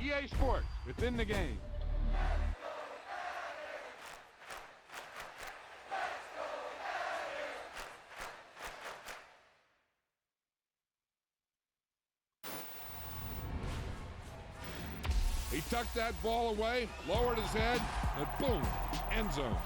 EA Sports. It's in the game. He tucked that ball away, lowered his head, and boom, end zone.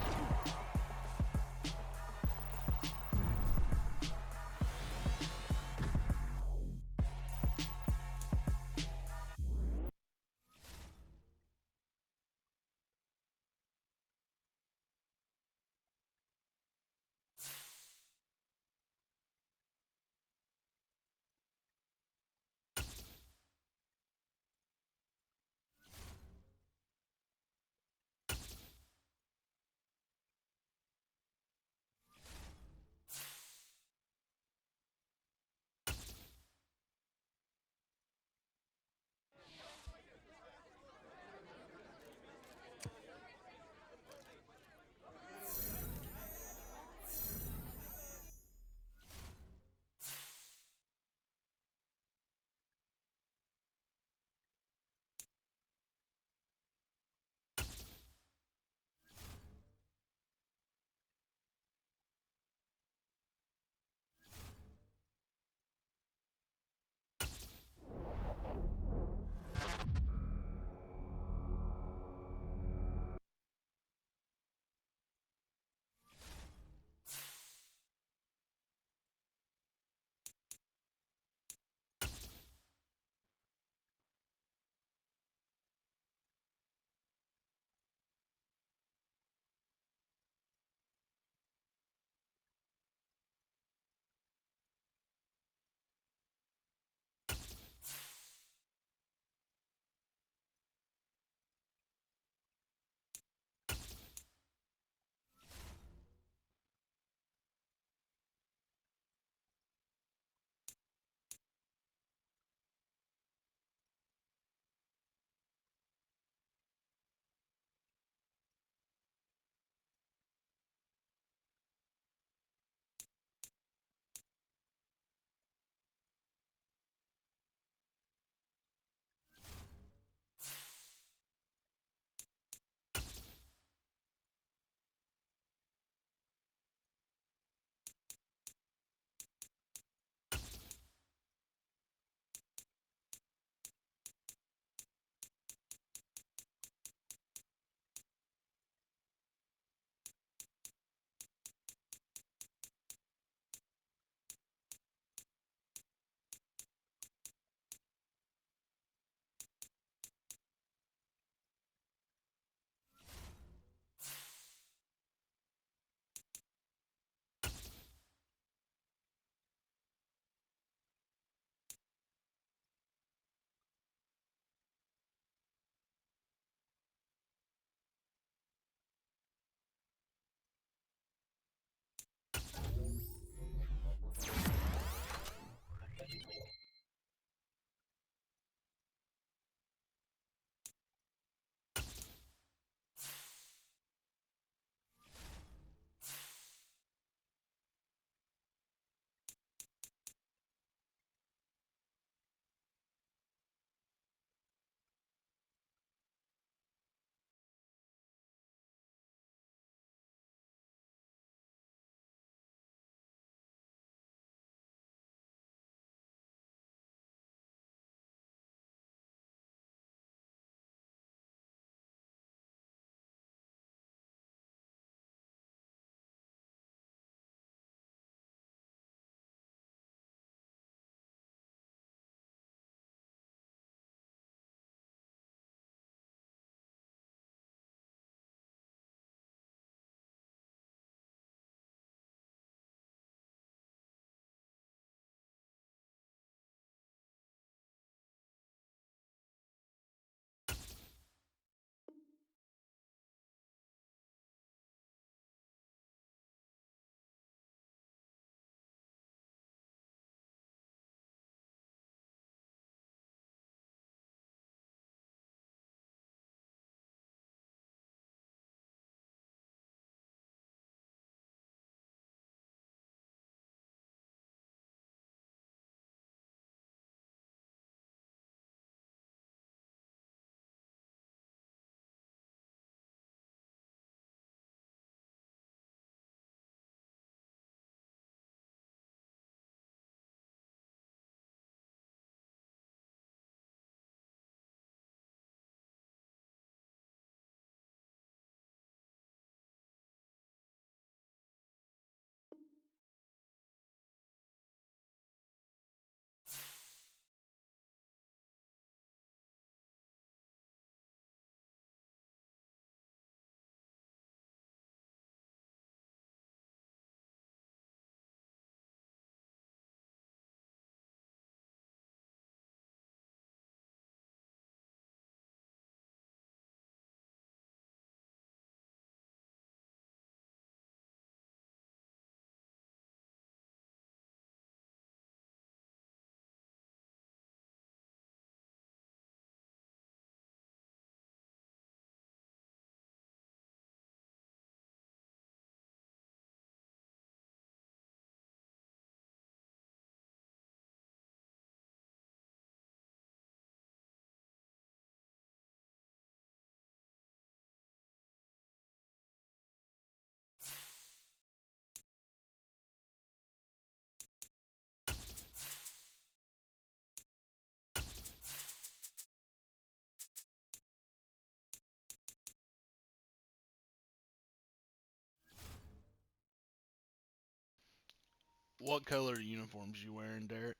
What color uniforms you wearing, Derek?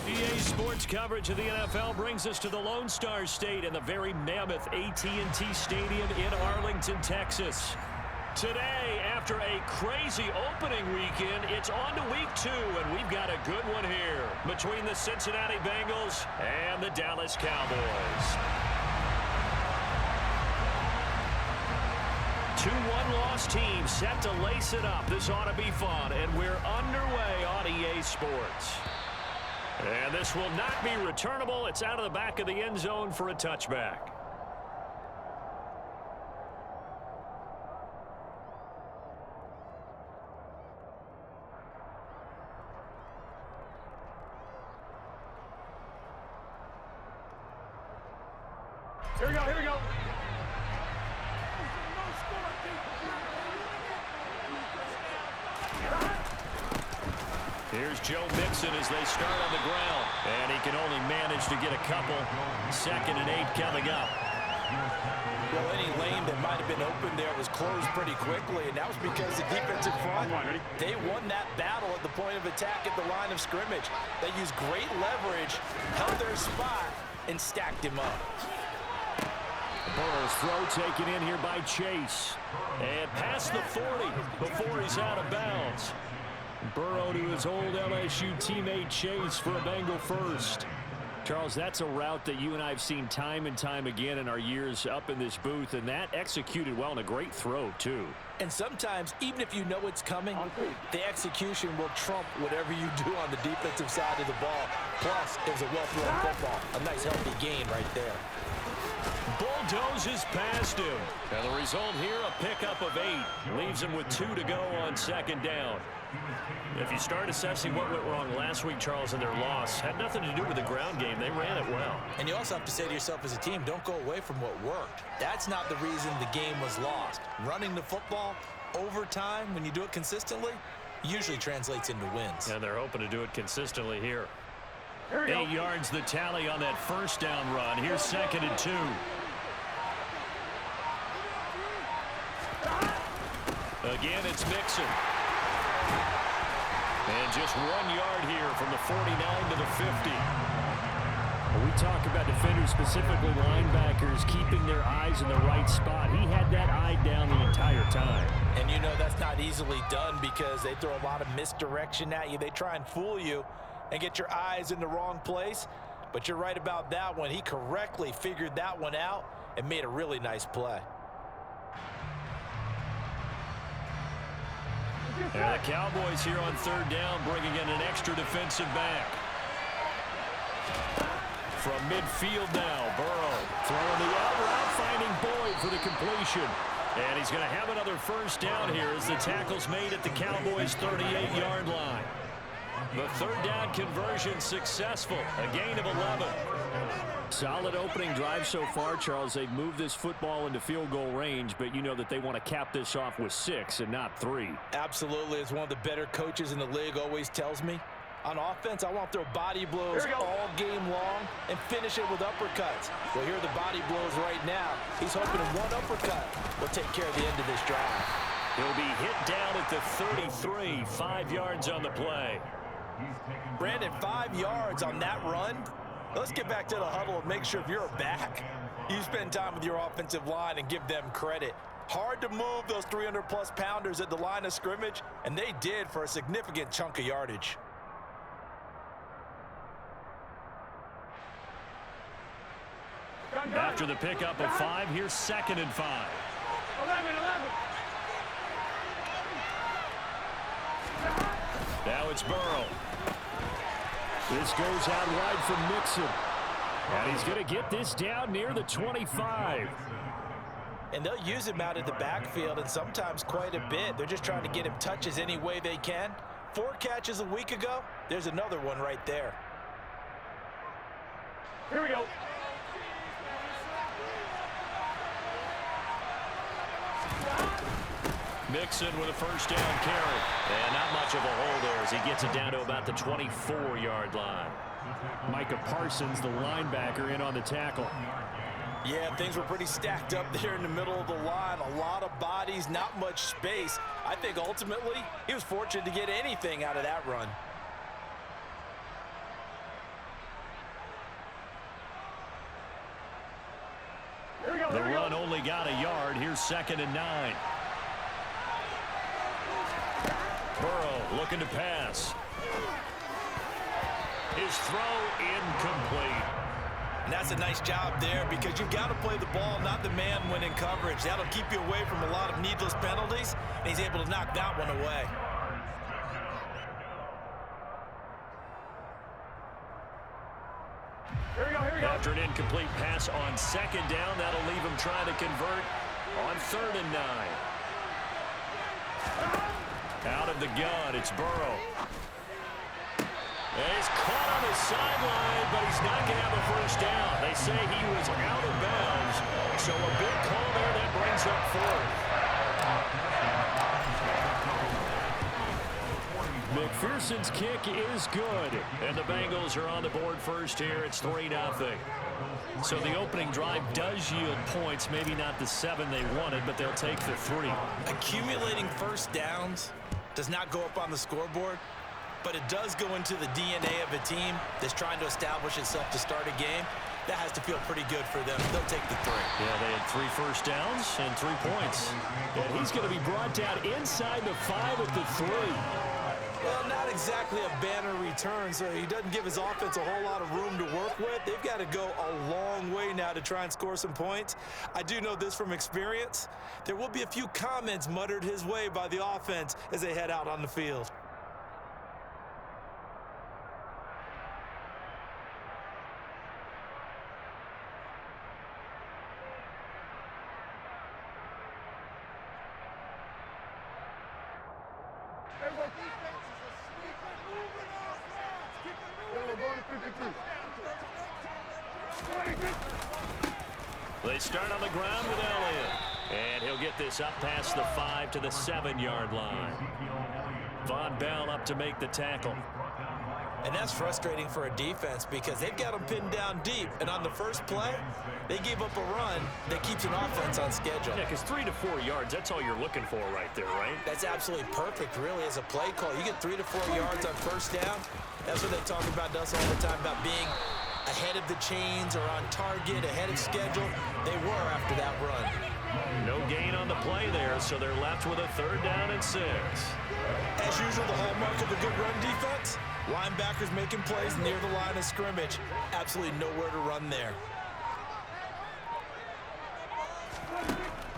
EA Sports coverage of the NFL brings us to the Lone Star State and the very mammoth AT&T Stadium in Arlington, Texas. Today, after a crazy opening weekend, it's on to week 2, and we've got a good one here between the Cincinnati Bengals and the Dallas Cowboys. 2 one-loss teams set to lace it up. This ought to be fun, and we're underway on EA Sports. And this will not be returnable. It's out of the back of the end zone for a touchback. Here we go, here we go. Here's Joe Mixon as they start on the ground. And he can only manage to get a couple. 2nd and 8 coming up. Well, any lane that might have been open there was closed pretty quickly, and that was because the defensive front, they won that battle at the point of attack at the line of scrimmage. They used great leverage, held their spot, and stacked him up. Burrow's throw taken in here by Chase. And past the 40 before he's out of bounds. Burrow to his old LSU teammate Chase for a Bengal first. Charles, that's a route that you and I have seen time and time again in our years up in this booth, and that executed well and a great throw, too. And sometimes, even if you know it's coming, the execution will trump whatever you do on the defensive side of the ball. Plus, it was a well-thrown football. A nice, healthy gain right there. Bulldozes past him. And the result here, a pickup of 8. Leaves him with 2 to go on 2nd down. If you start assessing what went wrong last week, Charles, in their loss, had nothing to do with the ground game. They ran it well. And you also have to say to yourself as a team, don't go away from what worked. That's not the reason the game was lost. Running the football over time, when you do it consistently, usually translates into wins. And they're hoping to do it consistently here. 8 yards the tally on that 1st down run. Here's 2nd and 2. Again, it's Mixon. And just 1 yard here from the 49 to the 50. We talk about defenders, specifically linebackers, keeping their eyes in the right spot. He had that eye down the entire time. And you know that's not easily done because they throw a lot of misdirection at you. They try and fool you and get your eyes in the wrong place. But you're right about that one. He correctly figured that one out and made a really nice play. And the Cowboys here on 3rd down, bringing in an extra defensive back. From midfield now, Burrow throwing the out route, finding Boyd for the completion. And he's going to have another 1st down here as the tackle's made at the Cowboys' 38-yard line. The 3rd down conversion successful, a gain of 11. Solid opening drive so far, Charles. They've moved this football into field goal range, but you know that they want to cap this off with 6 and not 3. Absolutely. As one of the better coaches in the league always tells me, on offense, I want to throw body blows all game long and finish it with uppercuts. Well, here are the body blows right now. He's hoping one uppercut will take care of the end of this drive. He'll be hit down at the 33, 5 yards on the play. Brandon, 5 yards on that run. Let's get back to the huddle and make sure if you're a back, you spend time with your offensive line and give them credit. Hard to move those 300-plus pounders at the line of scrimmage, and they did for a significant chunk of yardage. After the pickup of 5, here's 2nd and 5. 11. Now it's Burrow. This goes out wide from Mixon. And he's going to get this down near the 25. And they'll use him out of the backfield, and sometimes quite a bit. They're just trying to get him touches any way they can. 4 catches a week ago. There's another one right there. Here we go. Mixon with a first down carry. And not much of a hole there as he gets it down to about the 24-yard line. Micah Parsons, the linebacker, in on the tackle. Yeah, things were pretty stacked up there in the middle of the line. A lot of bodies, not much space. I think ultimately he was fortunate to get anything out of that run. The run only got a yard. Here's 2nd and 9. Burrow looking to pass. His throw incomplete. And that's a nice job there because you've got to play the ball, not the man when in coverage. That'll keep you away from a lot of needless penalties, and he's able to knock that one away. Here we go. After an incomplete pass on 2nd down, that'll leave him trying to convert on 3rd and 9. Out of the gun, it's Burrow. He's caught on the sideline, but he's not going to have a first down. They say he was out of bounds, so a big call there that brings up 4th. McPherson's kick is good, and the Bengals are on the board first here. It's 3-0. So the opening drive does yield points, maybe not the 7 they wanted, but they'll take the 3. Accumulating first downs does not go up on the scoreboard, but it does go into the DNA of a team that's trying to establish itself to start a game. That has to feel pretty good for them. They'll take the 3. Yeah, they had 3 first downs and 3 points. And he's going to be brought down inside the 5 at the 3. Well, not exactly a banner return, so he doesn't give his offense a whole lot of room to work with. They've got to go a long way now to try and score some points. I do know this from experience. There will be a few comments muttered his way by the offense as they head out on the field. They start on the ground with Elliott. And he'll get this up past the 5 to the 7-yard line. Von Bell up to make the tackle. And that's frustrating for a defense because they've got them pinned down deep. And on the first play, they gave up a run that keeps an offense on schedule. Yeah, because 3 to 4 yards, that's all you're looking for right there, right? That's absolutely perfect, really, as a play call. You get 3 to 4 yards on first down. That's what they talk about to us all the time, about being ahead of the chains or on target, ahead of schedule. They were after that run. No gain on the play there, so they're left with a 3rd down and 6. As usual, the hallmark of a good run defense, linebackers making plays near the line of scrimmage. Absolutely nowhere to run there.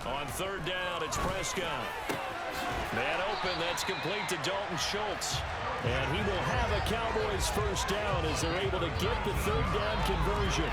On 3rd down, it's Prescott. Man open, that's complete to Dalton Schultz. And he will have a Cowboys first down as they're able to get the 3rd down conversion.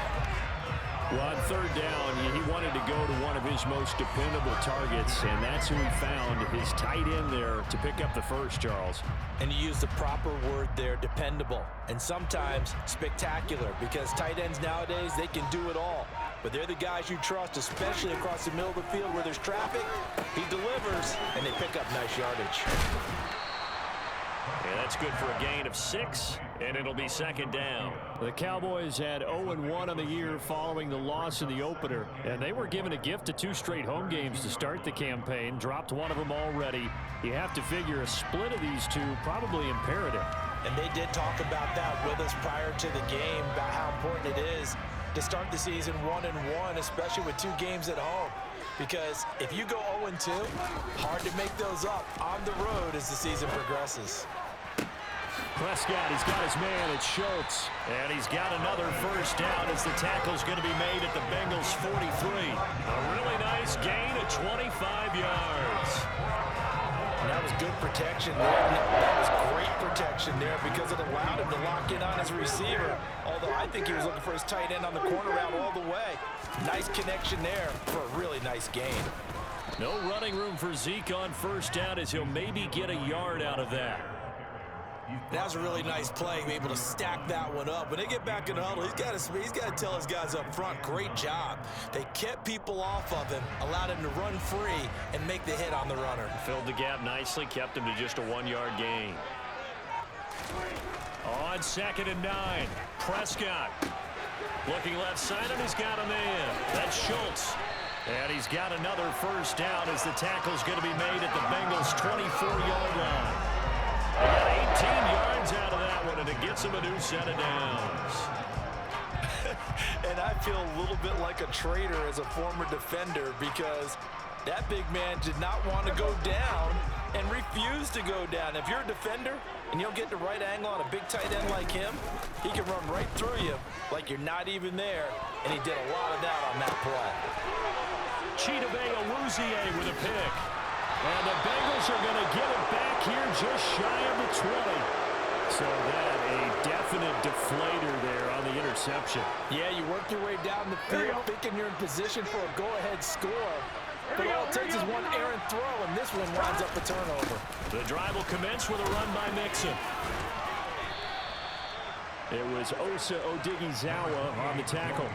Well, on 3rd down, he wanted to go to one of his most dependable targets, and that's who he found, his tight end there, to pick up the first, Charles. And you use the proper word there, dependable, and sometimes spectacular, because tight ends nowadays, they can do it all. But they're the guys you trust, especially across the middle of the field where there's traffic. He delivers, and they pick up nice yardage. Yeah, that's good for a gain of 6, and it'll be 2nd down. The Cowboys had 0-1 on the year following the loss in the opener, and they were given a gift of 2 straight home games to start the campaign. Dropped one of them already. You have to figure a split of these two probably imperative. And they did talk about that with us prior to the game, about how important it is to start the season 1-1, especially with 2 games at home. Because if you go 0-2, hard to make those up on the road as the season progresses. Prescott, he's got his man, it's Schultz. And he's got another first down as the tackle's going to be made at the Bengals 43. A really nice gain of 25 yards. And that was good protection there. That was great protection there because it allowed him to lock in on his receiver. Although I think he was looking for his tight end on the corner route all the way. Nice connection there for a really nice gain. No running room for Zeke on first down as he'll maybe get a yard out of that. That was a really nice play, able to stack that one up. When they get back in the huddle, he's got to tell his guys up front, great job. They kept people off of him, allowed him to run free, and make the hit on the runner. Filled the gap nicely, kept him to just a 1-yard gain. On 2nd and 9, Prescott. Looking left side, and he's got a man. That's Schultz. And he's got another first down as the tackle's going to be made at the Bengals' 24-yard line. They got 18 yards out of that one, and it gets him a new set of downs. And I feel a little bit like a traitor as a former defender because that big man did not want to go down and refused to go down. If you're a defender and you'll get the right angle on a big tight end like him, he can run right through you like you're not even there, and he did a lot of that on that play. Chidobe Awuzie with a pick. And the Bengals are going to get it back here just shy of the 20. So that a definite deflator there on the interception. Yeah, you work your way down the field thinking you're in position for a go-ahead score. But all it takes is one errant throw, and this one winds up a turnover. The drive will commence with a run by Mixon. It was Osa Odighizuwa on the tackle.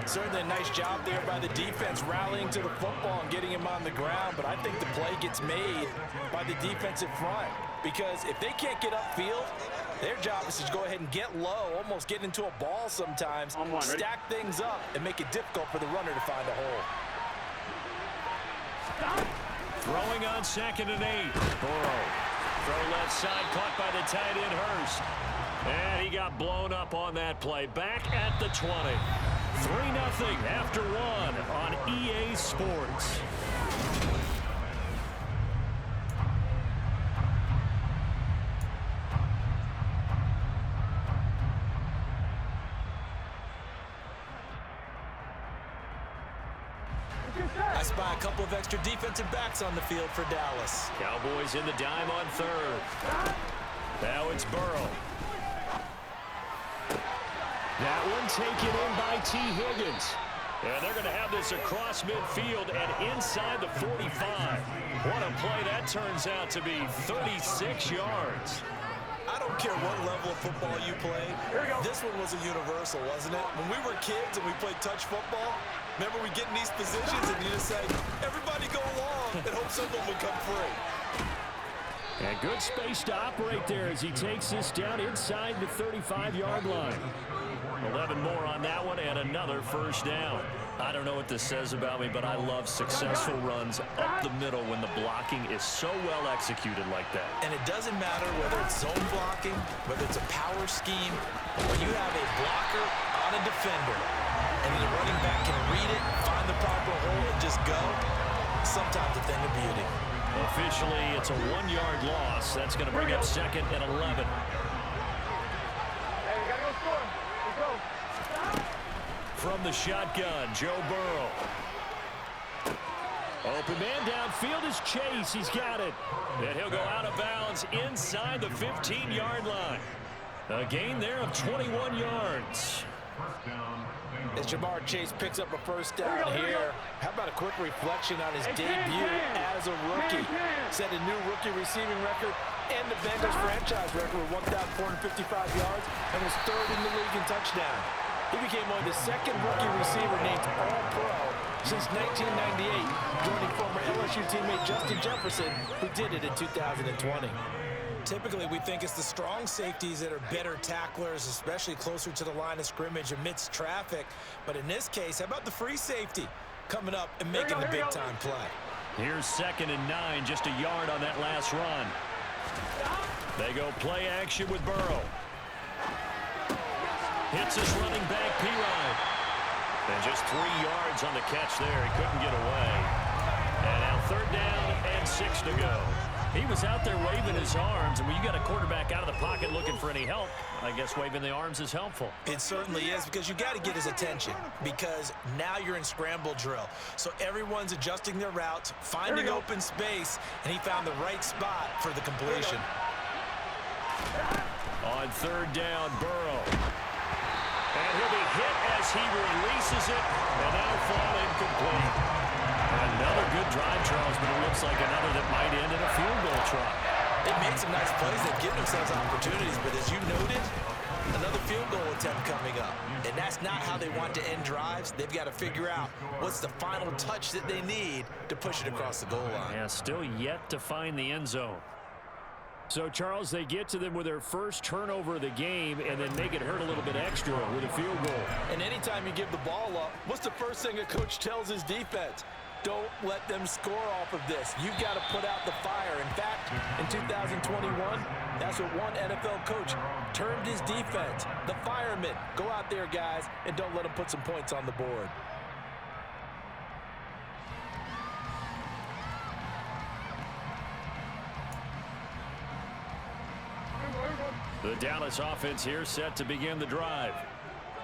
Certainly a nice job there by the defense rallying to the football and getting him on the ground, but I think the play gets made by the defensive front because if they can't get upfield, their job is to go ahead and get low, almost get into a ball sometimes, stack things up, and make it difficult for the runner to find a hole. Throwing on 2nd and 8. Burrow. Throw left side, caught by the tight end Hurst. And he got blown up on that play. Back at the 20. 3-0 after 1 on EA Sports. I spy a couple of extra defensive backs on the field for Dallas. Cowboys in the dime on 3rd. Now it's Burrow. That one taken in by T. Higgins. And they're going to have this across midfield and inside the 45. What a play that turns out to be, 36 yards. I don't care what level of football you played. This one was a universal, wasn't it? When we were kids and we played touch football, remember we get in these positions and you just say, everybody go along and hope someone would come free. And good space to operate there as he takes this down inside the 35-yard line. 11 more on that one and another first down. I don't know what this says about me, but I love successful runs up the middle when the blocking is so well executed like that. And it doesn't matter whether it's zone blocking, whether it's a power scheme, when you have a blocker on a defender and the running back can read it, find the proper hole, and just go, sometimes a thing of beauty. Officially, it's a 1-yard loss. That's going to bring up 2nd and 11. From the shotgun, Joe Burrow. Open man downfield is Chase. He's got it. And he'll go out of bounds inside the 15-yard line. A gain there of 21 yards. As Jamar Chase picks up a first down here, how about a quick reflection on his debut as a rookie? Set a new rookie receiving record and the Bengals franchise record with 1,455 yards and was 3rd in the league in touchdown. He became only the 2nd rookie receiver named All-Pro since 1998, joining former LSU teammate Justin Jefferson, who did it in 2020. Typically, we think it's the strong safeties that are better tacklers, especially closer to the line of scrimmage amidst traffic. But in this case, how about the free safety coming up and making the big-time play? Here's 2nd and 9, just a yard on that last run. They go play action with Burrow. Hits his running back, P-Ryan. And just 3 yards on the catch there. He couldn't get away. And now 3rd down and 6 to go. He was out there waving his arms, and when you got a quarterback out of the pocket looking for any help, I guess waving the arms is helpful. It certainly is, because you got to get his attention, because now you're in scramble drill. So everyone's adjusting their routes, finding open space, and he found the right spot for the completion. On 3rd down, Burrow. And he'll be hit as he releases it, and that'll fall incomplete. Another good drive, Charles, but it looks like another that might end in a field goal try. They've made some nice plays. They've given themselves opportunities, but as you noted, another field goal attempt coming up. And that's not how they want to end drives. They've got to figure out what's the final touch that they need to push it across the goal line. Yeah, still yet to find the end zone. So, Charles, they get to them with their first turnover of the game and then make it hurt a little bit extra with a field goal. And anytime you give the ball up, what's the first thing a coach tells his defense? Don't let them score off of this. You've got to put out the fire. In fact, in 2021, that's what one NFL coach termed his defense. The firemen. Go out there, guys, and don't let them put some points on the board. The Dallas offense here set to begin the drive.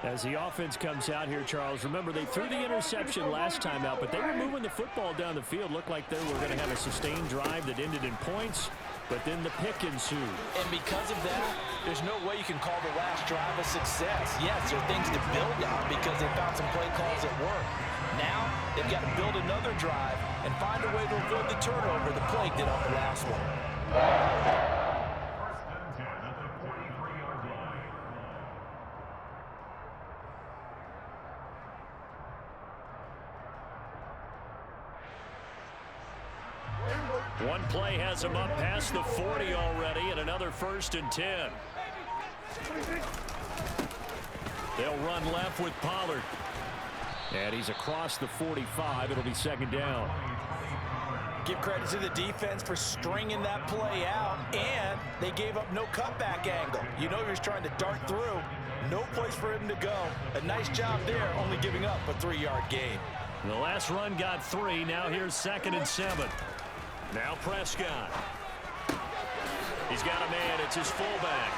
As the offense comes out here, Charles, remember they threw the interception last time out, but they were moving the football down the field. Looked like they were going to have a sustained drive that ended in points, but then the pick ensued. And because of that, there's no way you can call the last drive a success. Yes, there are things to build on because they found some play calls that work. Now, they've got to build another drive and find a way to avoid the turnover the plague did on the last one. One play has him up past the 40 already, and another 1st and 10. They'll run left with Pollard. And he's across the 45. It'll be 2nd down. Give credit to the defense for stringing that play out, and they gave up no cutback angle. You know he was trying to dart through. No place for him to go. A nice job there, only giving up a 3-yard gain. The last run got 3. Now here's 2nd and 7. Now Prescott. He's got a man. It's his fullback.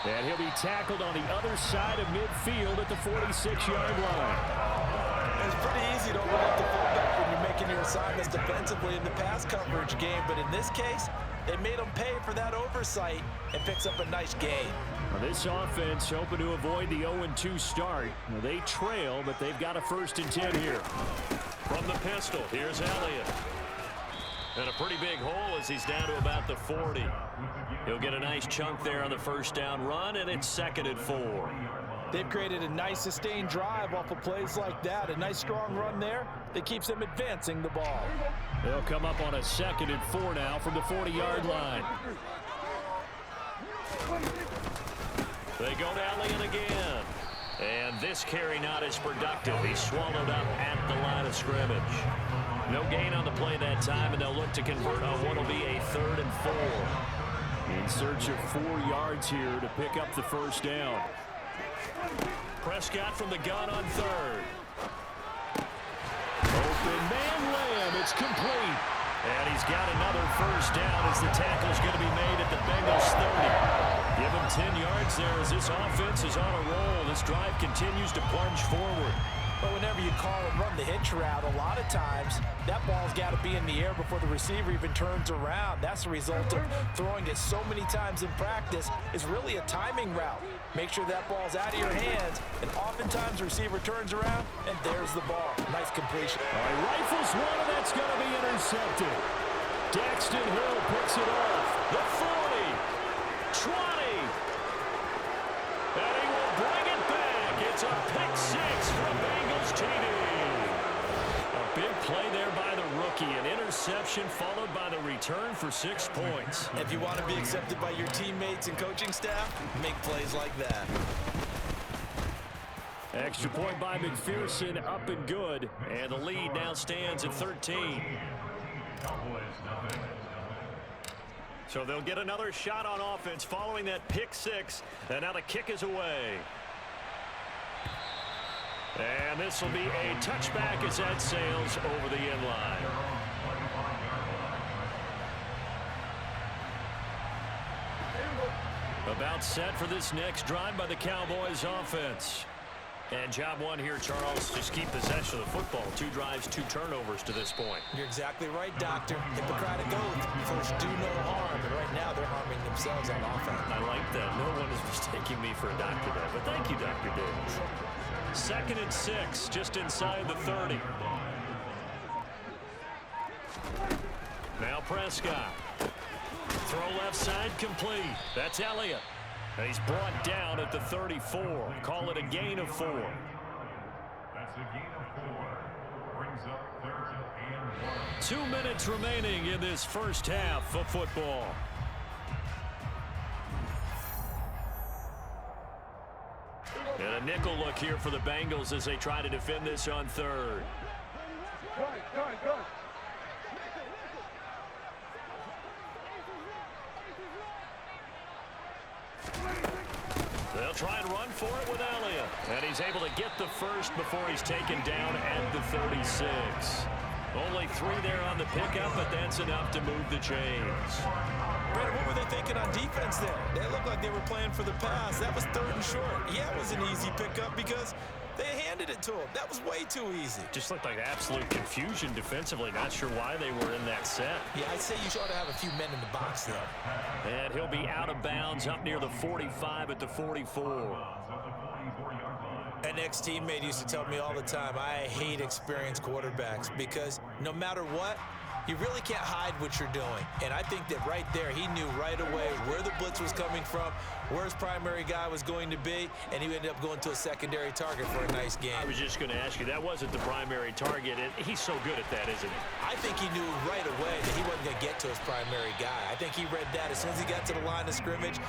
And he'll be tackled on the other side of midfield at the 46-yard line. It's pretty easy to overlook the fullback when you're making your assignments defensively in the pass coverage game. But in this case, they made him pay for that oversight and picks up a nice gain. Well, this offense hoping to avoid the 0-2 start. Well, they trail, but they've got a 1st and 10 here. From the pistol, here's Elliott. And a pretty big hole as he's down to about the 40. He'll get a nice chunk there on the 1st down run, and it's 2nd and 4. They've created a nice sustained drive off of plays like that. A nice strong run there that keeps them advancing the ball. They'll come up on a 2nd and 4 now from the 40-yard line. They go to Elliott again. And this carry not as productive. He's swallowed up at the line of scrimmage. No gain on the play that time, and they'll look to convert on what will be a 3rd and 4. In search of 4 yards here to pick up the 1st down. Prescott from the gun on 3rd. Open man Lamb. It's complete. And he's got another 1st down as the tackle's going to be made at the Bengals 30. Give him 10 yards there as this offense is on a roll. This drive continues to plunge forward. But whenever you call and run the hitch route, a lot of times that ball's got to be in the air before the receiver even turns around. That's the result of throwing it so many times in practice. Is really a timing route. Make sure that ball's out of your hands, and oftentimes the receiver turns around, and there's the ball. Nice completion. All right, rifles one, and that's going to be intercepted. Daxton Hill picks it off. The 40, 20, and he will bring it back. It's a pick 6 from Bengals TD. A big play there by the rookie. An interception followed by the return for 6 points. If you want to be accepted by your teammates and coaching staff, make plays like that. Extra point by McPherson, up and good. And the lead now stands at 13. So they'll get another shot on offense following that pick 6. And now the kick is away. And this will be a touchback as that sails over the end line. About set for this next drive by the Cowboys offense. And job one here, Charles, just keep possession of the football. 2 drives, 2 turnovers to this point. You're exactly right, Doctor. Hippocratic oath. First, do no harm. And right now, they're harming themselves on offense. I like that. No one is mistaking me for a doctor there. But thank you, Dr. Davis. 2nd and 6, just inside the 30. Now Prescott. Throw left side complete. That's Elliott. And he's brought down at the 34. Call it a gain of 4. That's a gain of 4. Brings up 3rd and 1. 2 minutes remaining in this first half of football. And a nickel look here for the Bengals as they try to defend this on 3rd. Good. They'll try and run for it with Elliott. And he's able to get the first before he's taken down at the 36. Only 3 there on the pickup, but that's enough to move the chains. Brandon, what were they thinking on defense there? They looked like they were playing for the pass. That was 3rd and short. Yeah, it was an easy pickup because they handed it to him. That was way too easy. Just looked like absolute confusion defensively. Not sure why they were in that set. Yeah, I'd say you ought to have a few men in the box there. And he'll be out of bounds up near the 45 at the 44. An ex-teammate used to tell me all the time, I hate experienced quarterbacks because no matter what, you really can't hide what you're doing. And I think that right there, he knew right away where the blitz was coming from, where his primary guy was going to be, and he ended up going to a secondary target for a nice game. I was just going to ask you, that wasn't the primary target. He's so good at that, isn't he? I think he knew right away that he wasn't going to get to his primary guy. I think he read that as soon as he got to the line of scrimmage,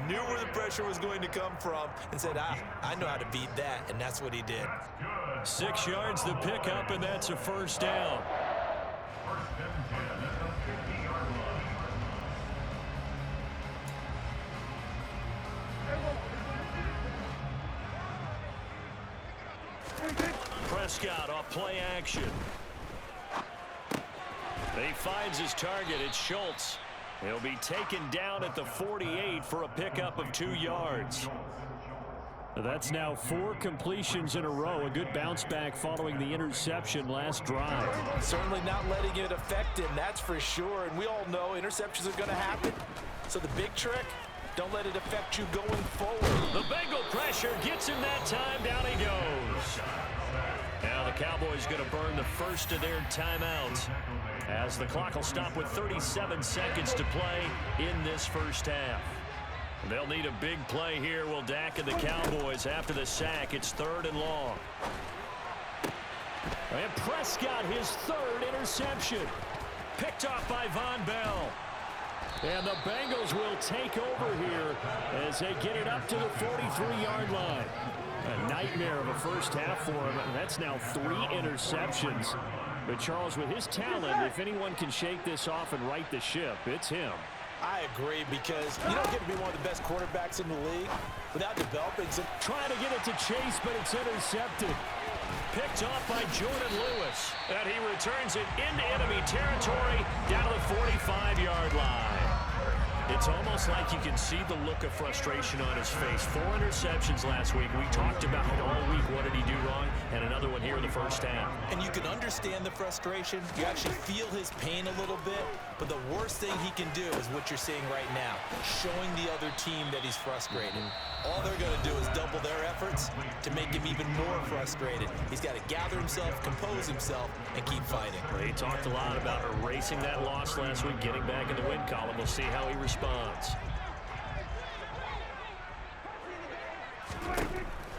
knew where the pressure was going to come from, and said, I know how to beat that, and that's what he did. 6 yards the pickup, and that's a first down. Prescott off play action. He finds his target. It's Schultz. He'll be taken down at the 48 for a pickup of 2 yards. That's now 4 completions in a row. A good bounce back following the interception last drive. Certainly not letting it affect him, that's for sure. And we all know interceptions are going to happen. So the big trick, don't let it affect you going forward. The Bengal pressure gets him that time. Down he goes. Now the Cowboys going to burn the first of their timeouts as the clock will stop with 37 seconds to play in this first half. They'll need a big play here, will Dak and the Cowboys after the sack. It's 3rd and long. And Prescott, his 3rd interception. Picked off by Von Bell. And the Bengals will take over here as they get it up to the 43-yard line. A nightmare of a first half for him, and that's now 3 interceptions. But Charles, with his talent, if anyone can shake this off and right the ship, it's him. I agree, because you don't get to be one of the best quarterbacks in the league without developing some. Trying to get it to Chase, but it's intercepted. Picked off by Jordan Lewis. And he returns it into enemy territory down to the 45-yard line. It's almost like you can see the look of frustration on his face. 4 interceptions last week. We talked about it all week. What did he do wrong? And another one here in the first half. And you can understand the frustration. You actually feel his pain a little bit. But the worst thing he can do is what you're seeing right now, showing the other team that he's frustrated. All they're going to do is double their efforts to make him even more frustrated. He's got to gather himself, compose himself, and keep fighting. He talked a lot about erasing that loss last week, getting back in the win column. We'll see how he responds.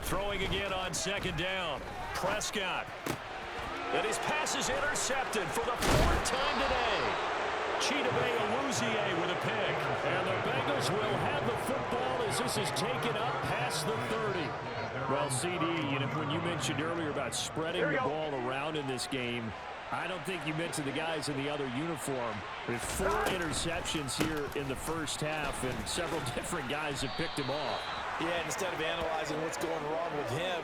Throwing again on 2nd down. Prescott. And his pass is intercepted for the 4th time today. Chidobe Awuzie with a pick. And the Bengals will have the football as this is taken up past the 30. Well, CD, when you mentioned earlier about spreading the ball around in this game, I don't think you mentioned the guys in the other uniform. With 4 interceptions here in the first half, and several different guys have picked him off. Yeah, and instead of analyzing what's going wrong with him,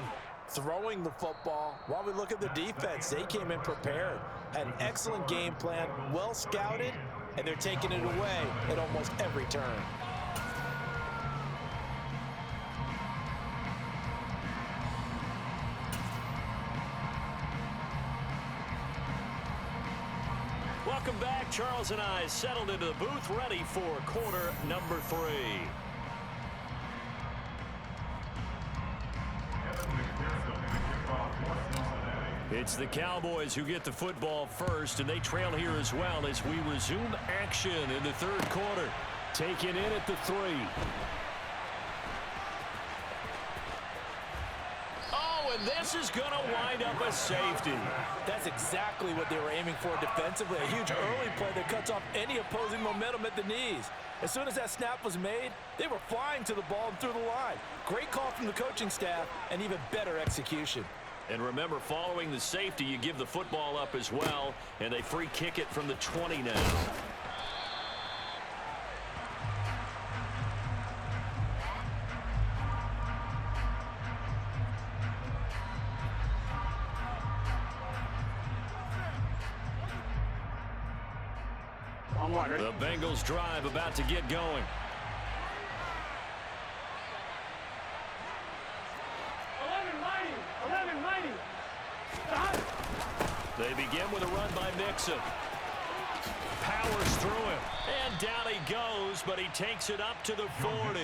throwing the football, while we look at the defense, they came in prepared. Had an excellent game plan, well scouted, and they're taking it away at almost every turn. Welcome back. Charles and I settled into the booth, ready for quarter number 3. It's the Cowboys who get the football first, and they trail here as well as we resume action in the 3rd quarter. taken in at the 3. Oh, and this is going to wind up a safety. That's exactly what they were aiming for defensively. A huge early play that cuts off any opposing momentum at the knees. As soon as that snap was made, they were flying to the ball and through the line. Great call from the coaching staff and even better execution. And remember, following the safety, you give the football up as well, and they free kick it from the 20 now. The Bengals drive about to get going. They begin with a run by Mixon. Powers through him. And down he goes, but he takes it up to the 40.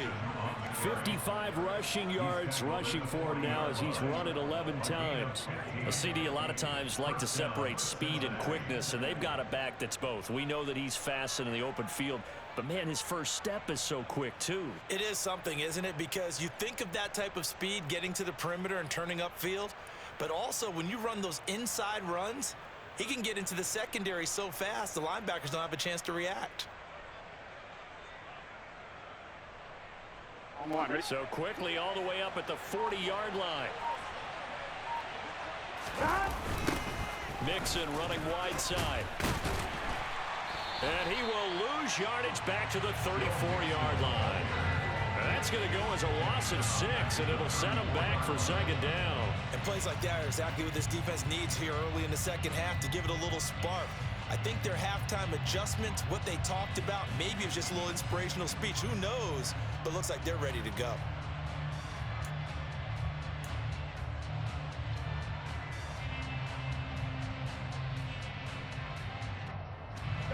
55 rushing yards rushing for him now as he's run it 11 times. A CD a lot of times like to separate speed and quickness, and they've got a back that's both. We know that he's fast in the open field, but man, his first step is so quick too. It is something, isn't it? Because you think of that type of speed getting to the perimeter and turning upfield, but also when you run those inside runs, he can get into the secondary so fast the linebackers don't have a chance to react. So quickly all the way up at the 40-yard line. Mixon running wide side. And he will lose yardage back to the 34-yard line. That's going to go as a loss of 6, and it'll set him back for second down. And plays like that are exactly what this defense needs here early in the second half to give it a little spark. I think their halftime adjustments, what they talked about, maybe it was just a little inspirational speech. Who knows? But looks like they're ready to go.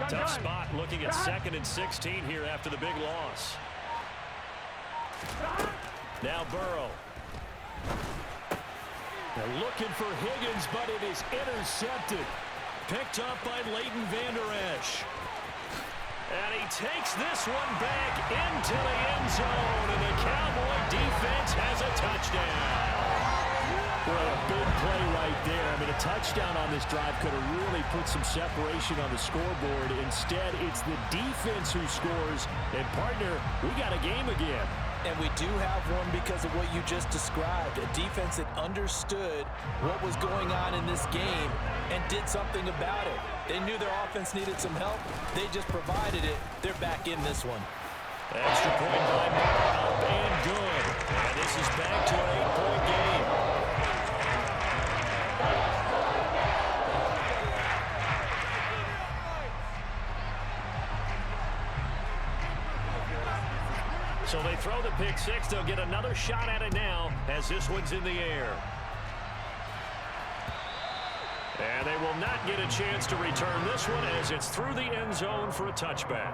Tough spot looking at 2nd and 16 here after the big loss. Now Burrow. They're looking for Higgins, but it is intercepted. Picked up by Leighton Vander Esch. And he takes this one back into the end zone, and the Cowboy defense has a touchdown. Boy, a big play right there. I mean, a touchdown on this drive could have really put some separation on the scoreboard. Instead, it's the defense who scores. And, partner, we got a game again. And we do have one because of what you just described. A defense that understood what was going on in this game and did something about it. They knew their offense needed some help. They just provided it. They're back in this one. Extra point by Moore, up and good. And this is back to an 8-point game. So they throw the pick six. They'll get another shot at it now as this one's in the air. And they will not get a chance to return this one as it's through the end zone for a touchback.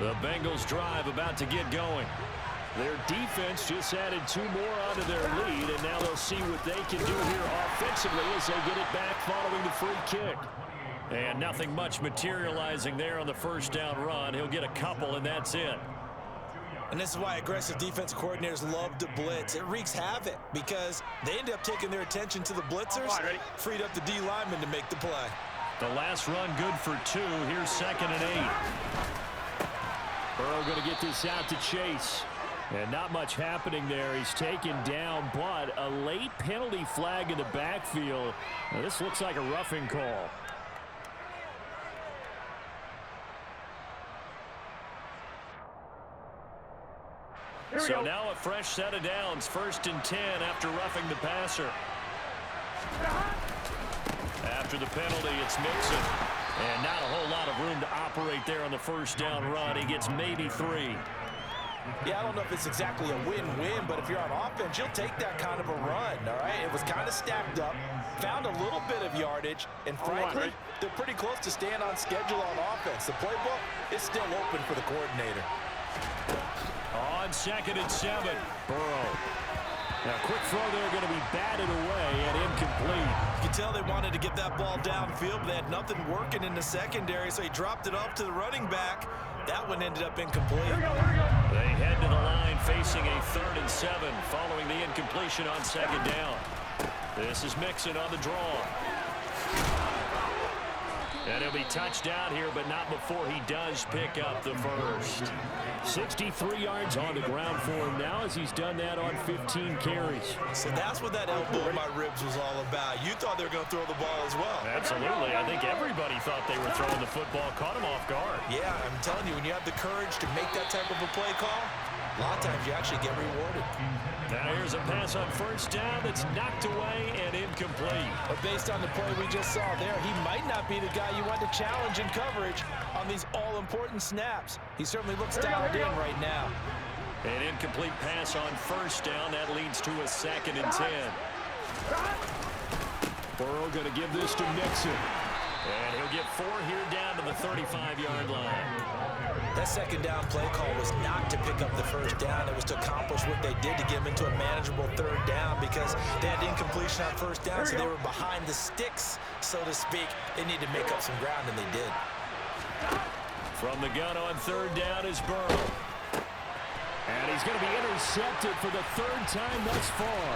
The Bengals drive about to get going. Their defense just added 2 more onto their lead, and now they'll see what they can do here offensively as they get it back following the free kick. And nothing much materializing there on the first down run. He'll get a couple, and that's it. And this is why aggressive defense coordinators love to blitz. It wreaks havoc because they end up taking their attention to the blitzers, freed up the D lineman to make the play. The last run good for 2. Here's 2nd and 8. Burrow going to get this out to Chase. And not much happening there. He's taken down, but a late penalty flag in the backfield. Now, this looks like a roughing call. So now a fresh set of downs. 1st and 10 after roughing the passer. After the penalty, it's Mixon. And not a whole lot of room to operate there on the first down run. He gets maybe 3. Yeah, I don't know if it's exactly a win-win, but if you're on offense, you'll take that kind of a run, all right? It was kind of stacked up, found a little bit of yardage, and frankly, they're pretty close to staying on schedule on offense. The playbook is still open for the coordinator. On 2nd and 7, Burrow. Now, quick throw there, going to be batted away and incomplete. You can tell they wanted to get that ball downfield, but they had nothing working in the secondary, so he dropped it off to the running back. That one ended up incomplete. They head to the line facing a 3rd and 7 following the incompletion on 2nd down. This is Mixon on the draw. And he'll be touched down here, but not before he does pick up the first. 63 yards on the ground for him now as he's done that on 15 carries. So that's what that elbow in my ribs was all about. You thought they were going to throw the ball as well. Absolutely. I think everybody thought they were throwing the football, caught him off guard. Yeah, I'm telling you, when you have the courage to make that type of a play call, a lot of times you actually get rewarded. Now here's a pass on 1st down that's knocked away and incomplete. But based on the play we just saw there, he might not be the guy you want to challenge in coverage on these all-important snaps. He certainly looks dialed in right now. An incomplete pass on 1st down. That leads to a 2nd and 10. Burrow going to give this to Mixon. And he'll get 4 here down to the 35-yard line. That 2nd down play call was not to pick up the 1st down. It was to accomplish what they did to get them into a manageable 3rd down because they had incompletion on 1st down, so they were behind the sticks, so to speak. They needed to make up some ground, and they did. From the gun on 3rd down is Burrow. And he's going to be intercepted for the 3rd time thus far.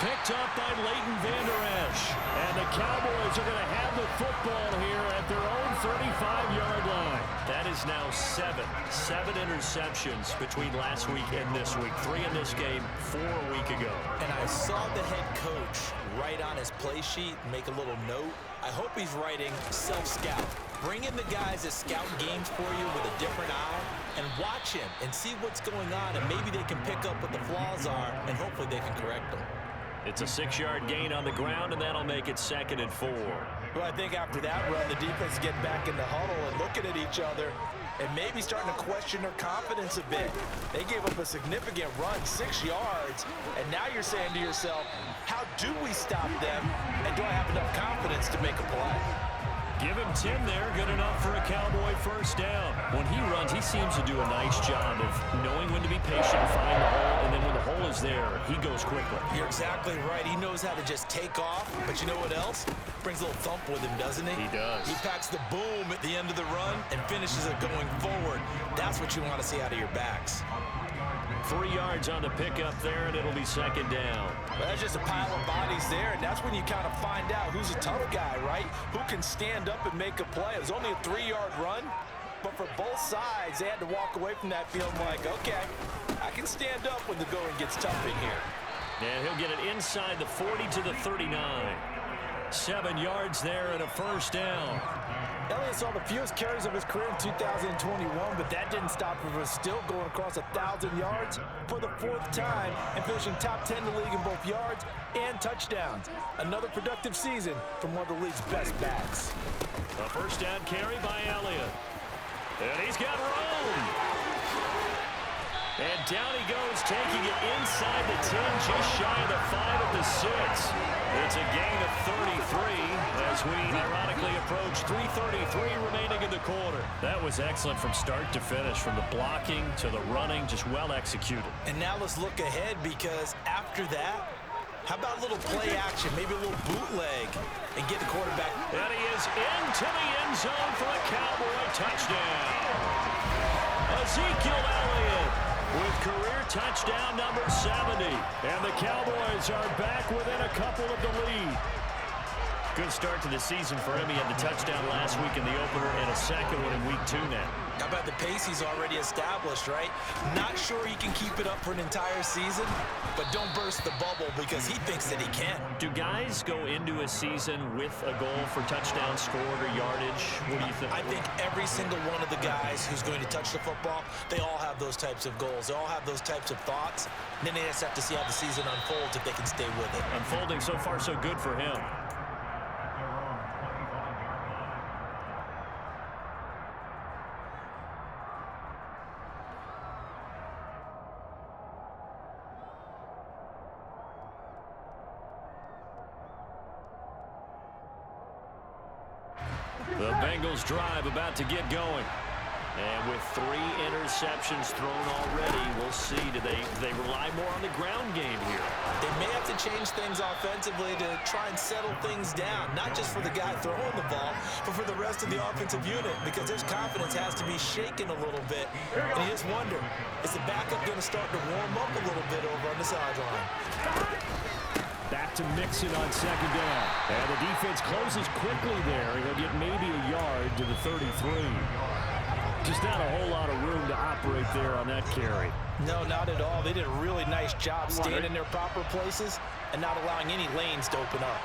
Picked up by Leighton Vander Esch. And the Cowboys are going to have the football here at their own 35-yard line. That is now 7 interceptions between last week and this week. 3 in this game, 4 a week ago. And I saw the head coach write on his play sheet, make a little note. I hope he's writing self-scout. Bring in the guys that scout games for you with a different eye and watch him and see what's going on, and maybe they can pick up what the flaws are, and hopefully they can correct them. It's a 6-yard gain on the ground, and that'll make it 2nd and 4. Well, I think after that run, the defense get back in the huddle and looking at each other and maybe starting to question their confidence a bit. They gave up a significant run, 6 yards, and now you're saying to yourself, how do we stop them, and do I have enough confidence to make a play? Give him 10 there, good enough for a Cowboy 1st down. When he runs, he seems to do a nice job of knowing when to be patient, find the hole, and then when the hole is there, he goes quickly. You're exactly right. He knows how to just take off, but you know what else? Brings a little thump with him, doesn't he? He does. He packs the boom at the end of the run and finishes it going forward. That's what you want to see out of your backs. 3 yards on the pickup there, and it'll be 2nd down. Well, that's just a pile of bodies there, and that's when you kind of find out who's a tough guy, right? Who can stand up and make a play. It was only a 3-yard run, but for both sides, they had to walk away from that feeling like, okay, I can stand up when the going gets tough in here. And he'll get it inside the 40 to the 39. 7 yards there and a 1st down. Elliott saw the fewest carries of his career in 2021, but that didn't stop him from still going across 1,000 yards for the 4th time and finishing top 10 in the league in both yards and touchdowns. Another productive season from one of the league's best backs. A 1st down carry by Elliott. And he's got room. And down he goes, taking it inside the 10, just shy of the 5 at the 6. It's a gain of 33 as we ironically approach 3:33 remaining in the quarter. That was excellent from start to finish, from the blocking to the running, just well executed. And now let's look ahead, because after that, how about a little play action, maybe a little bootleg, and get the quarterback. And he is into the end zone for a Cowboy touchdown. Ezekiel Elliott with career touchdown number 70. And the Cowboys are back within a couple of the lead. Good start to the season for him. He had the touchdown last week in the opener and a second one in week 2 now. How about the pace he's already established, right? Not sure he can keep it up for an entire season, but don't burst the bubble because he thinks that he can. Do guys go into a season with a goal for touchdowns scored or yardage? What do you think? I think every single one of the guys who's going to touch the football, they all have those types of goals. They all have those types of thoughts. And then they just have to see how the season unfolds if they can stay with it. Unfolding so far so good for him. The Bengals drive about to get going. And with 3 interceptions thrown already, we'll see. Do they rely more on the ground game here? They may have to change things offensively to try and settle things down, not just for the guy throwing the ball, but for the rest of the offensive unit, because their confidence has to be shaken a little bit. And you just wonder, is the backup going to start to warm up a little bit over on the sideline? Back to Mixon on second down. And the defense closes quickly there. He'll get maybe a yard to the 33. Just not a whole lot of room to operate there on that carry. No, not at all. They did a really nice job staying in their proper places and not allowing any lanes to open up.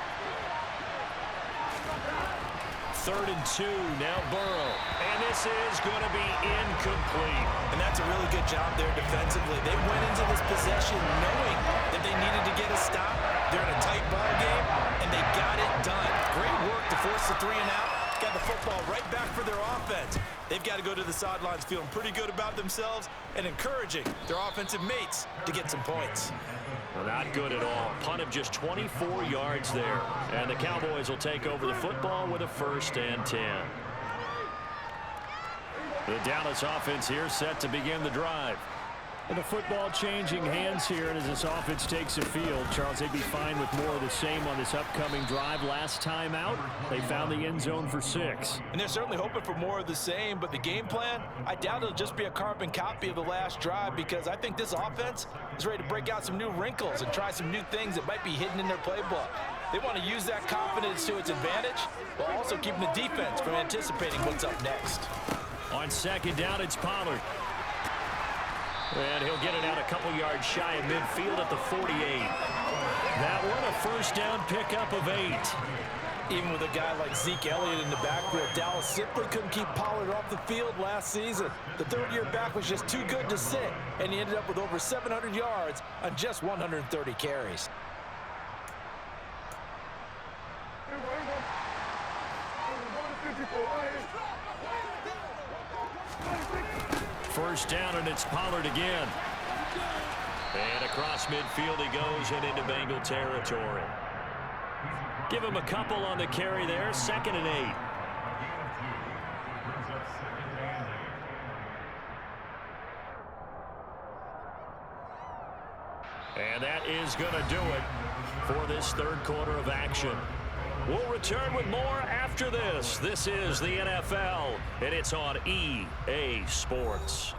3rd and 2, now Burrow. And this is going to be incomplete. And that's a really good job there defensively. They went into this possession knowing that they needed to get a stop. They're in a tight ball game, and they got it done. Great work to force the 3 and out. Got the football right back for their offense. They've got to go to the sidelines feeling pretty good about themselves and encouraging their offensive mates to get some points. Well, not good at all. Punt of just 24 yards there. And the Cowboys will take over the football with a 1st and 10. The Dallas offense here set to begin the drive. And the football changing hands here, and as this offense takes the field, Charles, they'd be fine with more of the same on this upcoming drive. Last time out, they found the end zone for 6. And they're certainly hoping for more of the same, but the game plan, I doubt it'll just be a carbon copy of the last drive, because I think this offense is ready to break out some new wrinkles and try some new things that might be hidden in their playbook. They want to use that confidence to its advantage, while also keeping the defense from anticipating what's up next. On second down, it's Pollard. And he'll get it out a couple yards shy of midfield at the 48. That one, a 1st down pickup of 8. Even with a guy like Zeke Elliott in the backfield, Dallas simply couldn't keep Pollard off the field last season. The 3rd-year back was just too good to sit, and he ended up with over 700 yards on just 130 carries. First down, and it's Pollard again. And across midfield he goes and into Bengal territory. Give him a couple on the carry there. 2nd and 8. And that is going to do it for this 3rd quarter of action. We'll return with more after this. This is the NFL, and it's on EA Sports.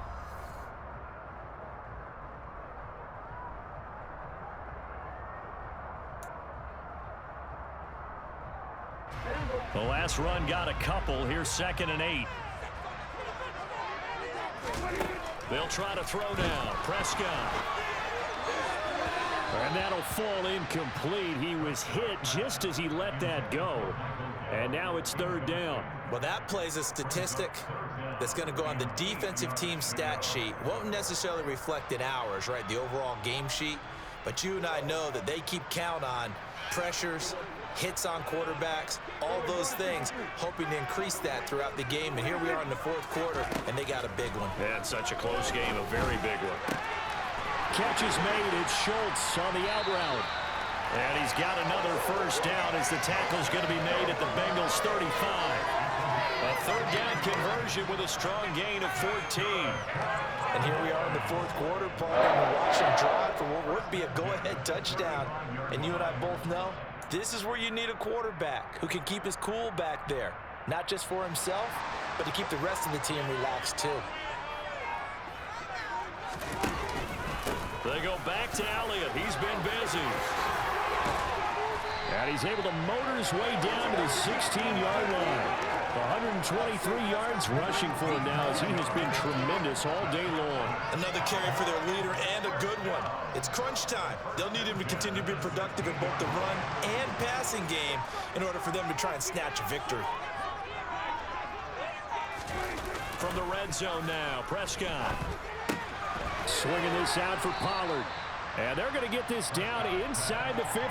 The last run got a couple. Here's 2nd and 8. They'll try to throw down. Prescott. And that'll fall incomplete. He was hit just as he let that go. And now it's 3rd down. Well, that play's a statistic that's going to go on the defensive team stat sheet. Won't necessarily reflect in ours, right, the overall game sheet. But you and I know that they keep count on pressures, hits on quarterbacks, all those things, hoping to increase that throughout the game. And here we are in the 4th quarter, and they got a big one. Yeah, it's such a close game, a very big one. Catch is made. It's Schultz on the out route. And he's got another 1st down as the tackle's going to be made at the Bengals 35. A 3rd down conversion with a strong gain of 14. And here we are in the 4th quarter, Paul, and we're watching drive for what would be a go-ahead touchdown. And you and I both know this is where you need a quarterback who can keep his cool back there. Not just for himself, but to keep the rest of the team relaxed too. They go back to Elliott. He's been busy. And he's able to motor his way down to the 16-yard line. 123 yards rushing for him now as he has been tremendous all day long. Another carry for their leader and a good one. It's crunch time. They'll need him to continue to be productive in both the run and passing game in order for them to try and snatch a victory. From the red zone now, Prescott. Swinging this out for Pollard. And they're going to get this down inside the 15.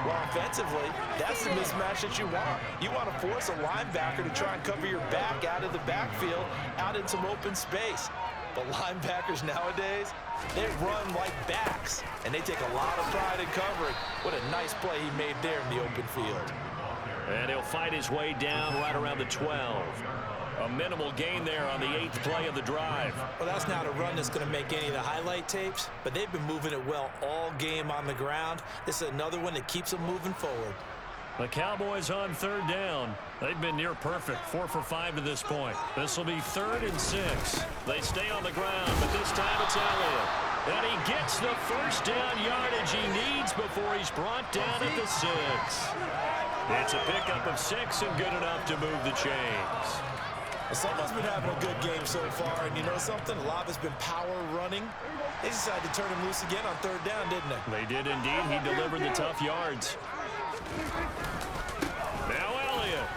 Well, offensively, that's the mismatch that you want. You want to force a linebacker to try and cover your back out of the backfield, out in some open space. But linebackers nowadays, they run like backs, and they take a lot of pride in covering. What a nice play he made there in the open field. And he'll fight his way down right around the 12. A minimal gain there on the 8th play of the drive. Well, that's not a run that's going to make any of the highlight tapes, but they've been moving it well all game on the ground. This is another one that keeps them moving forward. The Cowboys on 3rd down. They've been near perfect, 4 for 5 to this point. This will be 3rd and 6. They stay on the ground, but this time it's Elliott. And he gets the first down yardage he needs before he's brought down at the 6. It's a pickup of 6 and good enough to move the chains. Someone's been having a good game so far, and you know something? A lot of it's been power running. They decided to turn him loose again on 3rd down, didn't they? They did indeed. He delivered the tough yards. Now Elliott.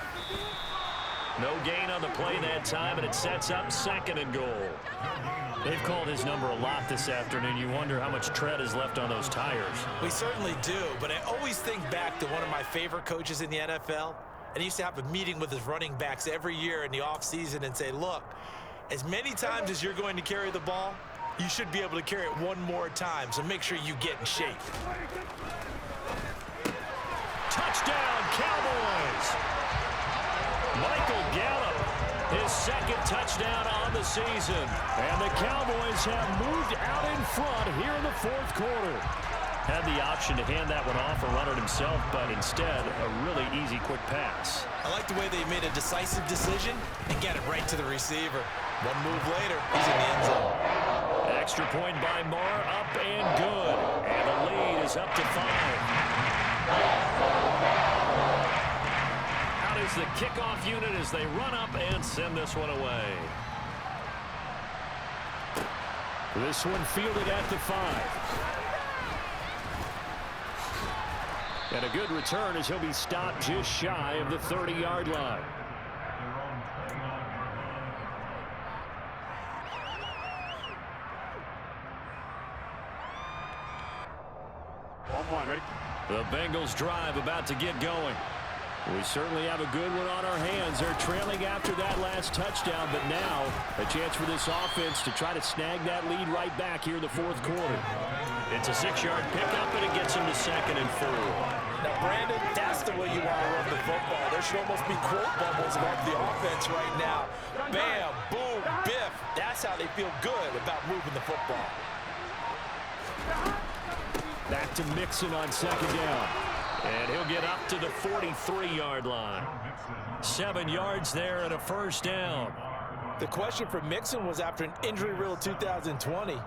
No gain on the play that time, and it sets up 2nd and goal. They've called his number a lot this afternoon. You wonder how much tread is left on those tires. We certainly do, but I always think back to one of my favorite coaches in the NFL. And he used to have a meeting with his running backs every year in the offseason and say, look, as many times as you're going to carry the ball, you should be able to carry it one more time, so make sure you get in shape. Touchdown, Cowboys! Michael Gallup, his 2nd touchdown on the season. And the Cowboys have moved out in front here in the 4th quarter. Had the option to hand that one off or run it himself, but instead, a really easy, quick pass. I like the way they made a decisive decision and get it right to the receiver. One move later, he's in the end zone. Extra point by Marr, up and good. And the lead is up to 5. Out is the kickoff unit as they run up and send this one away. This one fielded at the 5. And a good return as he'll be stopped just shy of the 30-yard line. The Bengals drive about to get going. We certainly have a good one on our hands. They're trailing after that last touchdown, but now a chance for this offense to try to snag that lead right back here in the 4th quarter. It's a 6-yard pickup, and it gets him to 2nd and 4. Now, Brandon, that's the way you want to run the football. There should almost be quote bubbles about the offense right now. Bam, boom, biff. That's how they feel good about moving the football. Back to Mixon on 2nd down. And he'll get up to the 43-yard line. 7 yards there and a 1st down. The question for Mixon was after an injury-riddled 2020.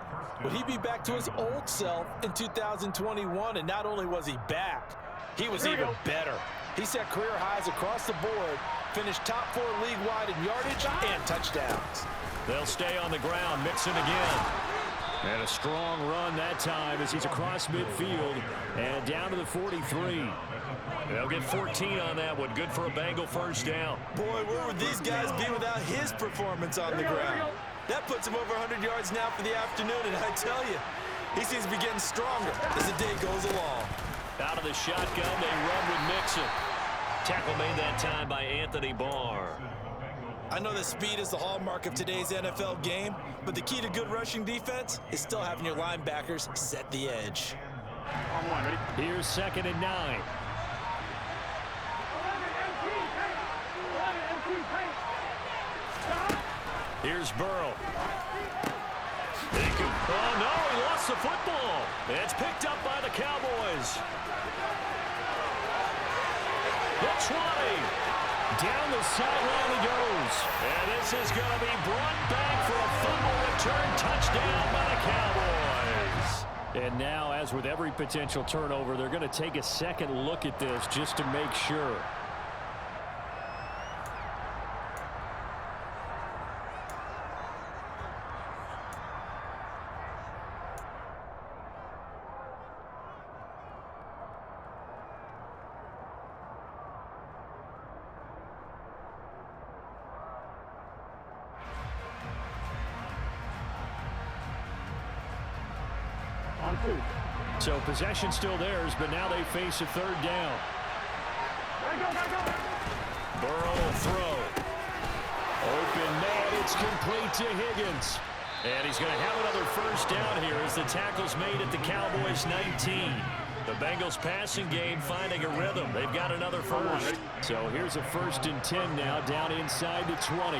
Would he be back to his old self in 2021? And not only was he back, he was even better. He set career highs across the board, finished top 4 league-wide in yardage and touchdowns. They'll stay on the ground. Mixon again. And a strong run that time as he's across midfield and down to the 43. They'll get 14 on that one. Good for a Bengal 1st down. Boy, where would these guys be without his performance on the ground? That puts him over 100 yards now for the afternoon, and I tell you, he seems to be getting stronger as the day goes along. Out of the shotgun, they run with Mixon. Tackle made that time by Anthony Barr. I know that speed is the hallmark of today's NFL game, but the key to good rushing defense is still having your linebackers set the edge. Here's 2nd and 9. Here's Burrow. Oh, no, he lost the football. It's picked up by the Cowboys. The 20. Down the sideline he goes. And this is going to be brought back for a fumble return touchdown by the Cowboys. And now, as with every potential turnover, they're going to take a second look at this just to make sure. So possession still theirs, but now they face a 3rd down. Burrow will throw. Open man, it's complete to Higgins. And he's going to have another 1st down here as the tackle's made at the Cowboys 19. The Bengals passing game finding a rhythm. They've got another first. So here's a 1st and 10 now, down inside the 20.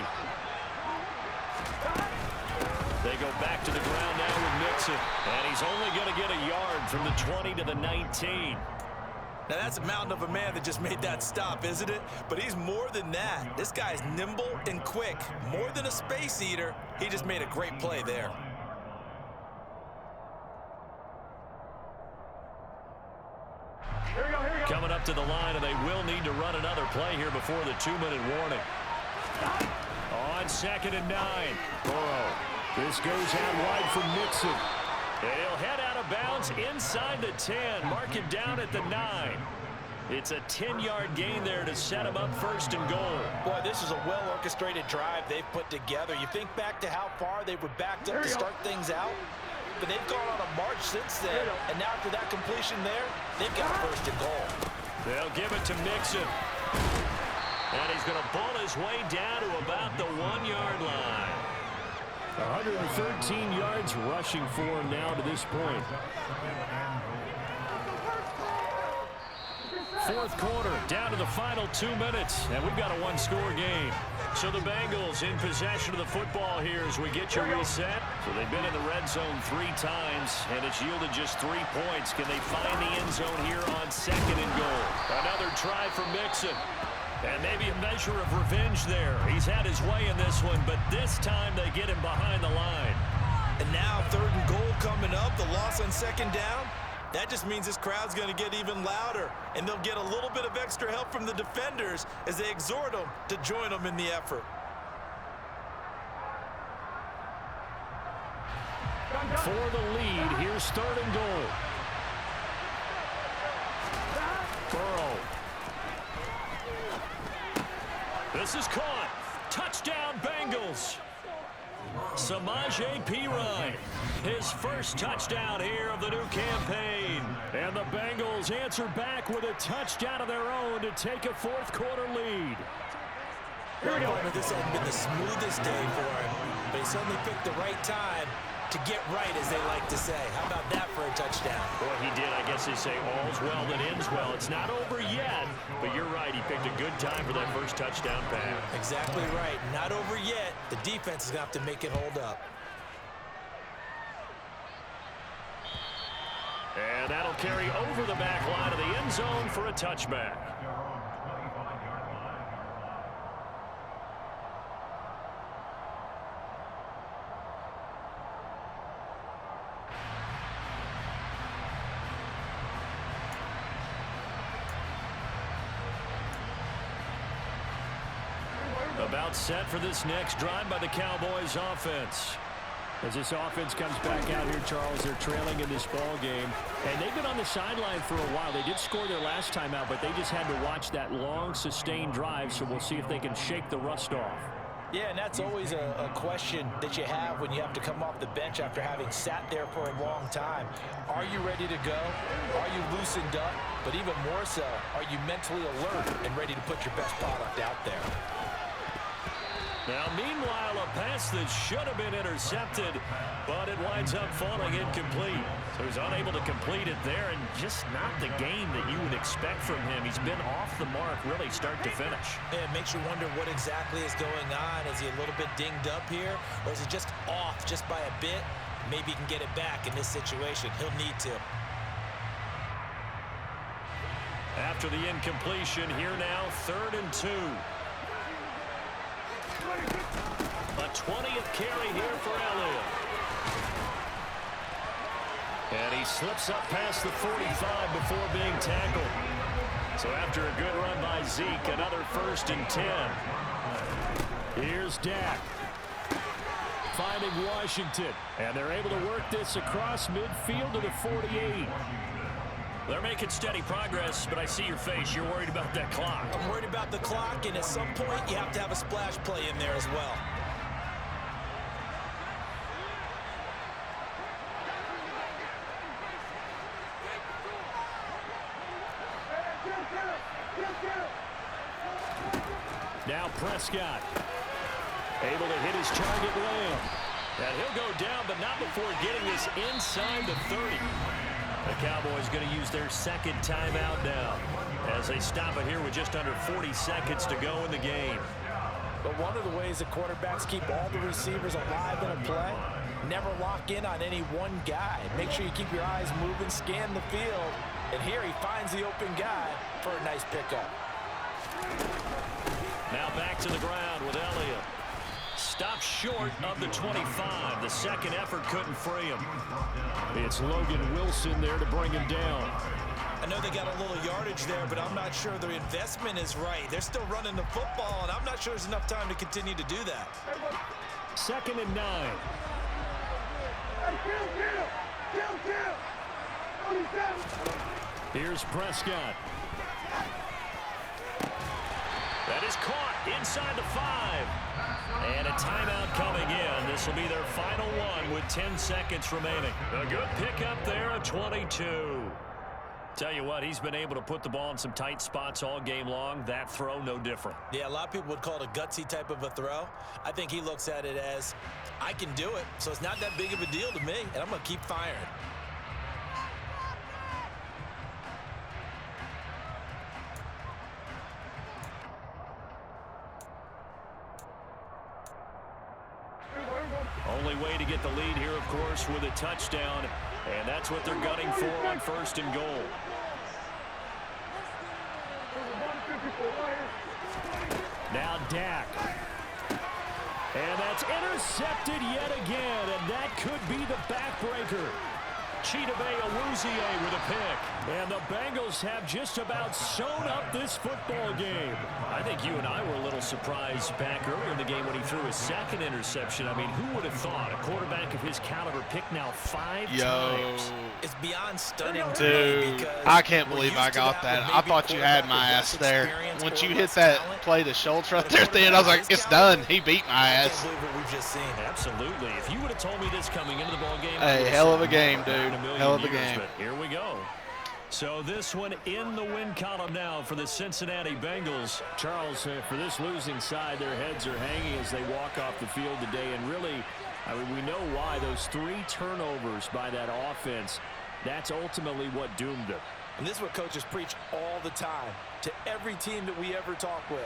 They go back to the ground now with Mixon. And he's only going to get a yard from the 20 to the 19. Now, that's a mountain of a man that just made that stop, isn't it? But he's more than that. This guy's nimble and quick. More than a space eater. He just made a great play there. Coming up to the line, and they will need to run another play here before the 2-minute warning. On 2nd and 9. Burrow. This goes out wide for Mixon. And he'll head out of bounds inside the 10. Mark it down at the 9. It's a 10-yard gain there to set him up 1st and goal. Boy, this is a well-orchestrated drive they've put together. You think back to how far they were backed up to start things out. But they've gone on a march since then, and now after that completion there, they've got 1st and goal. They'll give it to Mixon. And he's going to bull his way down to about the 1-yard line. 113 yards rushing for him now to this point. 4th quarter, down to the final 2 minutes, and we've got a 1-score game. So the Bengals in possession of the football here as we get you reset. So they've been in the red zone 3 times, and it's yielded just 3 points. Can they find the end zone here on 2nd and goal? Another try for Mixon. And maybe a measure of revenge there. He's had his way in this one, but this time they get him behind the line. And now 3rd and goal coming up, the loss on 2nd down. That just means this crowd's going to get even louder, and they'll get a little bit of extra help from the defenders as they exhort them to join them in the effort. For the lead, here's 3rd and goal. Burrow. This is caught. Touchdown, Bengals. Samaje Perine, his first touchdown here of the new campaign. And the Bengals answer back with a touchdown of their own to take a 4th quarter lead. This hasn't been the smoothest day for him, but he certainly picked the right time to get right, as they like to say. How about that for a touchdown? Boy, he did. I guess they say all's well that ends well. It's not over yet, but you're right. He picked a good time for that first touchdown pass. Exactly right. Not over yet. The defense is going to have to make it hold up. And that'll carry over the back line of the end zone for a touchback. About set for this next drive by the Cowboys offense. As this offense comes back out here, Charles, they're trailing in this ball game. And they've been on the sideline for a while. They did score their last time out, but they just had to watch that long, sustained drive, so we'll see if they can shake the rust off. Yeah, and that's always a question that you have when you have to come off the bench after having sat there for a long time. Are you ready to go? Are you loosened up? But even more so, are you mentally alert and ready to put your best product out there? Now, meanwhile, a pass that should have been intercepted, but it winds up falling incomplete. So he's unable to complete it there, and just not the game that you would expect from him. He's been off the mark, really, start to finish. Yeah, it makes you wonder what exactly is going on. Is he a little bit dinged up here, or is he just off just by a bit? Maybe he can get it back in this situation. He'll need to. After the incompletion, here now, 3rd and 2. A 20th carry here for Elliott. And he slips up past the 45 before being tackled. So after a good run by Zeke, another 1st and 10. Here's Dak. Finding Washington. And they're able to work this across midfield to the 48. They're making steady progress, but I see your face. You're worried about that clock. I'm worried about the clock, and at some point, you have to have a splash play in there as well. Now Prescott. Able to hit his target Lamb. And he'll go down, but not before getting this inside the 30. The Cowboys going to use their second timeout now as they stop it here with just under 40 seconds to go in the game. But one of the ways the quarterbacks keep all the receivers alive in a play, never lock in on any one guy. Make sure you keep your eyes moving, scan the field. And here he finds the open guy for a nice pickup. Now back to the ground with Elliott. Stopped short of the 25. The second effort couldn't free him. It's Logan Wilson there to bring him down. I know they got a little yardage there, but I'm not sure their investment is right. They're still running the football, and I'm not sure there's enough time to continue to do that. 2nd and 9. Here's Prescott. That is caught inside the 5. And a timeout coming in. This will be their final one with 10 seconds remaining. A good pickup there at 22. Tell you what, he's been able to put the ball in some tight spots all game long. That throw, no different. Yeah, a lot of people would call it a gutsy type of a throw. I think he looks at it as, I can do it, so it's not that big of a deal to me, and I'm going to keep firing. Only way to get the lead here, of course, with a touchdown. And that's what they're gunning for on 1st and goal. Now Dak. And that's intercepted yet again. And that could be the backbreaker. Chidobe Awuzie with a pick. And the Bengals have just about sewn up this football game. I think you and I were a little surprised back earlier in the game when he threw his second interception. I mean, who would have thought a quarterback of his caliber picked now 5 times? It's beyond stunning. Dude, I can't believe I got that. I thought you had my ass there. Once you hit that play to Schultz right there at the end, I was like, it's done. He beat my ass. I can't believe what we've just seen. Absolutely. If you would have told me this coming into the ball game, Hey, hell of a game, dude. Hell of a game. But here we go. So this one in the win column now for the Cincinnati Bengals. Charles, for this losing side, their heads are hanging as they walk off the field today. And really, I mean, we know why. Those 3 turnovers by that offense, that's ultimately what doomed them. And this is what coaches preach all the time to every team that we ever talk with.